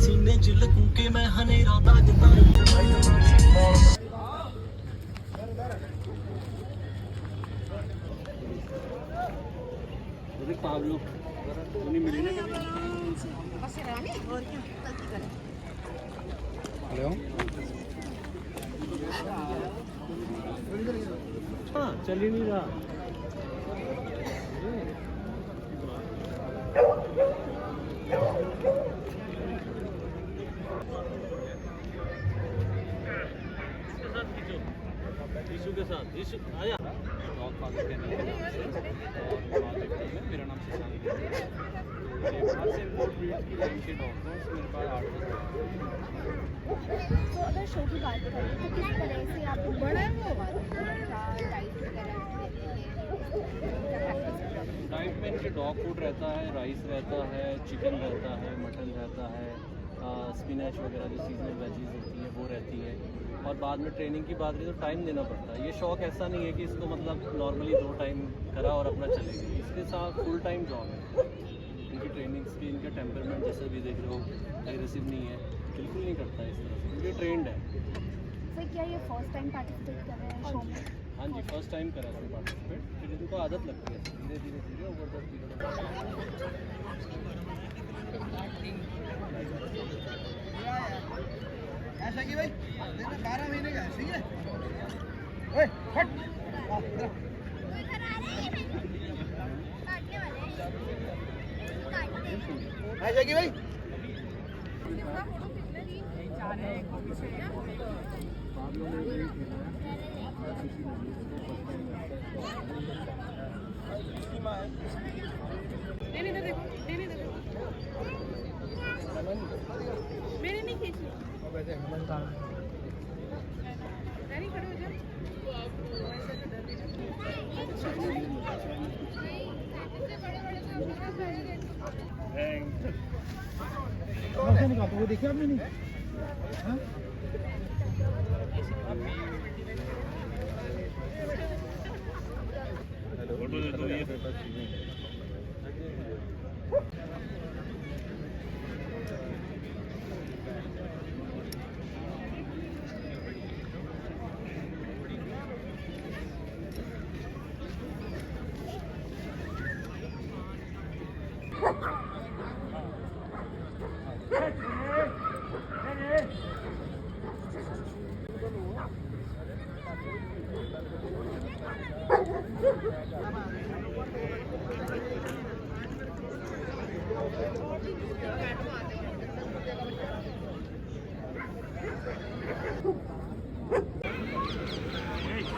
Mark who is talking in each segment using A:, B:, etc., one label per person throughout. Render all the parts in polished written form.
A: सीने च लगूं के मैं हनेरा ताजदार पाब्लो नहीं मिली ना हेलो हाँ चल ही नहीं रहा यीशु के साथ यीशु आया मेरा नाम शशांक है बाहर से इम्पोर्ट ब्रीड की लाइन के डॉक्टर्स मेरे पास 8
B: तो अगर शो की बात करें तो किस तरह से आपको बड़ा है वो डाइट वगैरह
A: डाइट में इनके डॉग फूड रहता है राइस रहता है चिकन रहता है मटन रहता है स्पिनच वगैरह जो सीजनल वेजीज होती है वो रहती है और बाद में ट्रेनिंग की बात करें तो टाइम देना पड़ता है। ये शौक ऐसा नहीं है कि इसको मतलब नॉर्मली 2 टाइम करा और अपना चले गए, इसके साथ फुल टाइम जॉब है। इनकी ट्रेनिंग्स की इनका टेम्परमेंट जैसे भी देख रहे हो एग्रेसिव नहीं है, बिल्कुल नहीं करता है इस तरह से, क्योंकि ट्रेंड है।
B: सर क्या ये फर्स्ट टाइम पार्टिसिपेट कर रहे हैं शो में?
A: हाँ जी फर्स्ट टाइम करा है पार्टिसिपेट, फिर इनको आदत लगती है धीरे धीरे धीरे ओवर द पीरियड।
C: ऐसा कि भाई 12 महीने का है, सही है। ओए हट ऐसा कि भाई
D: मैंने नहीं खींची नहीं खड़े हो जाओ
C: वो देखिए आपने नहीं हाँ?
A: फोटो दे दो ये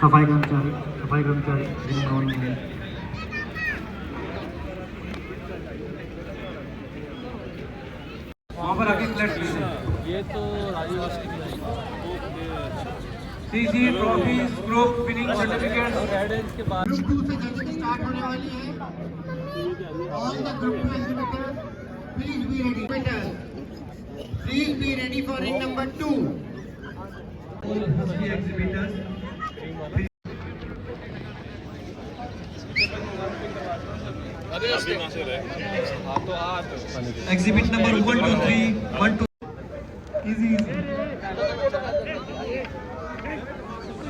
C: सफाई कर्मचारी वहाँ पर आके फ्लैट लीजिए।
A: ये तो Rajasthan
C: CC trophies group winning certificate
A: guidance के बाद
C: ग्रुप 2 से जल्दी स्टार्ट होने वाली है। All the group 2 exhibitors please be ready. Please be ready for ring number 2। सभी exhibitors exhibit number 1 2 3 1 2 easy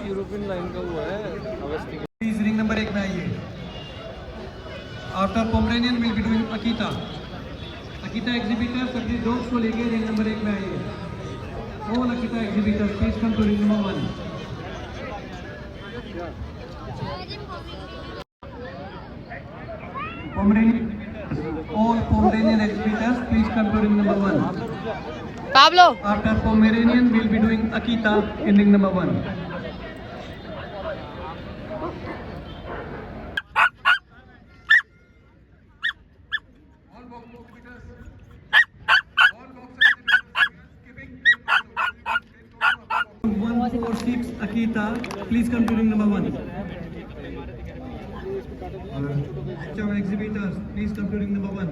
A: European line का हुआ है अवस्थी
C: प्लीज रिंग नंबर 1 में आइए। After Pomeranian will be doing Akita exhibitors अपने डॉग्स को लेके रिंग नंबर 1 में आइए। All Akita exhibitors please come to ring number 1। All Pomeranian exhibitors, please come to ring number 1.
D: Pablo.
C: After Pomeranian, we'll be doing Akita in ring number 1. All 146 Akita, please come to ring number 1. Our exhibitors, please come to ring number 1.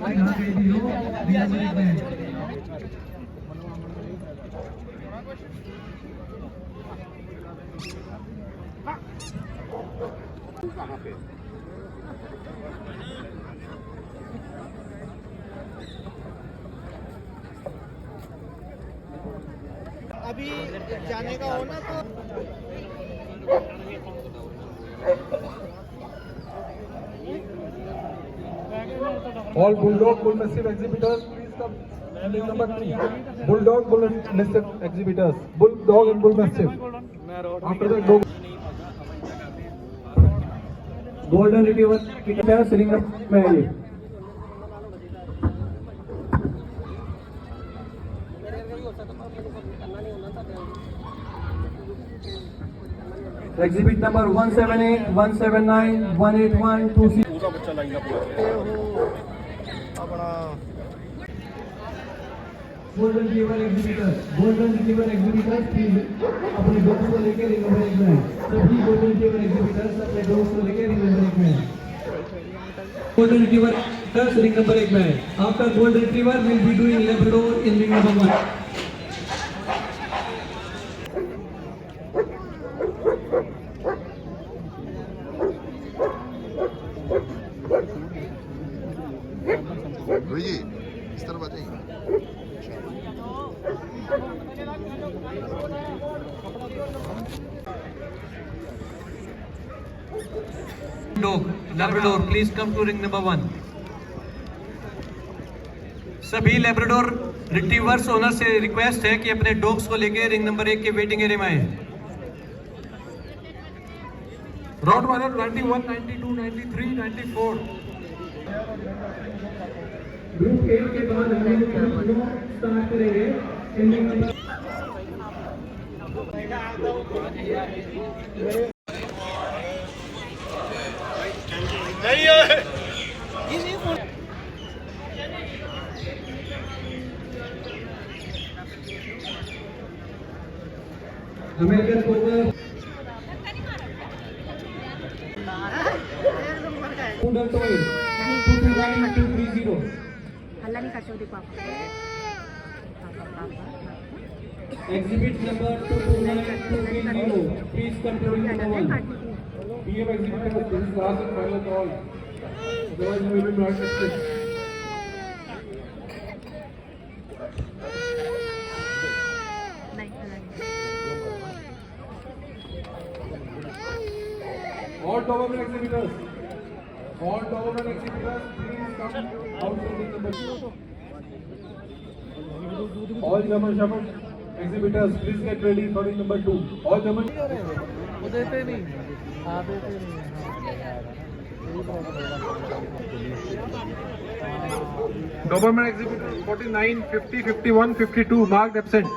C: यहाँ पे भी हो, ring number 1 में। कहाँ पे? भी जाने का हो ना तो
E: All Bulldog, Bull Mastiff exhibitors, please come. Ring number 3. Bulldog, Bull Mastiff exhibitors. Bulldog and Bull Mastiff. After that, dog. Golden Retriever, Kittens, ring number 8. Exhibit number 178, 179, 181, 26.
F: पूरा बच्चा लाइन अप
C: अपना
E: Golden Retriever exhibitors, please अपने दोस्तों को लेकर ring number 1 में आए। सभी Golden Retriever exhibitors अपने दोस्तों को लेकर रिंग नंबर 1 में आए। Golden Retriever exhibitors ring number 1 में आए। आपका Golden Retriever will be doing Labrador in ring number 1.
F: Rohit जी इस तरफ आ जाइए।
E: Dog, Labrador, please come to ring number 1. सभी Labrador रिट्रीवर्स ओनर से रिक्वेस्ट है कि अपने डॉग्स को लेके रिंग नंबर 1 के वेटिंग एरिया में आए। रॉटवाइलर 91, 92, 93, 94। ग्रुप 8 के बाद हम लोग स्टार्ट करेंगे ending number American poker poodle toy 229230
B: हल्ला नहीं करते हो देखो आप
E: exhibit number 229230 please come to ring number 1. We have exhibited this is last and final call, otherwise we will not accept.
B: नहीं हल्ला नहीं
E: All Doberman exhibitors, please come out to ring number 2. All German Shepherd exhibitors, please get ready for ring number 2. All German. Doberman exhibitors 49, 50, 51, 52 marked absent.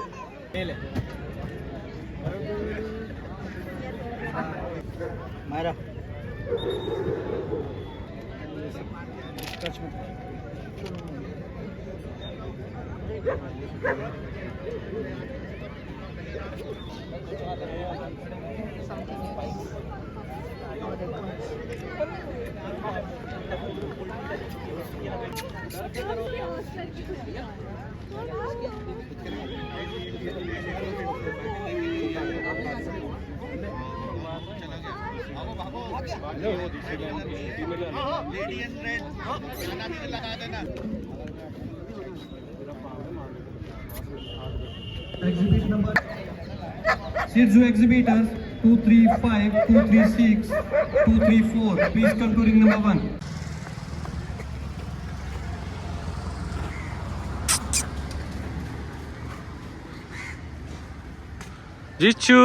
C: मारा
E: Exhibit number Shih Tzu exhibitors 235, 236, 234. Please come to ring number 1. Jichu.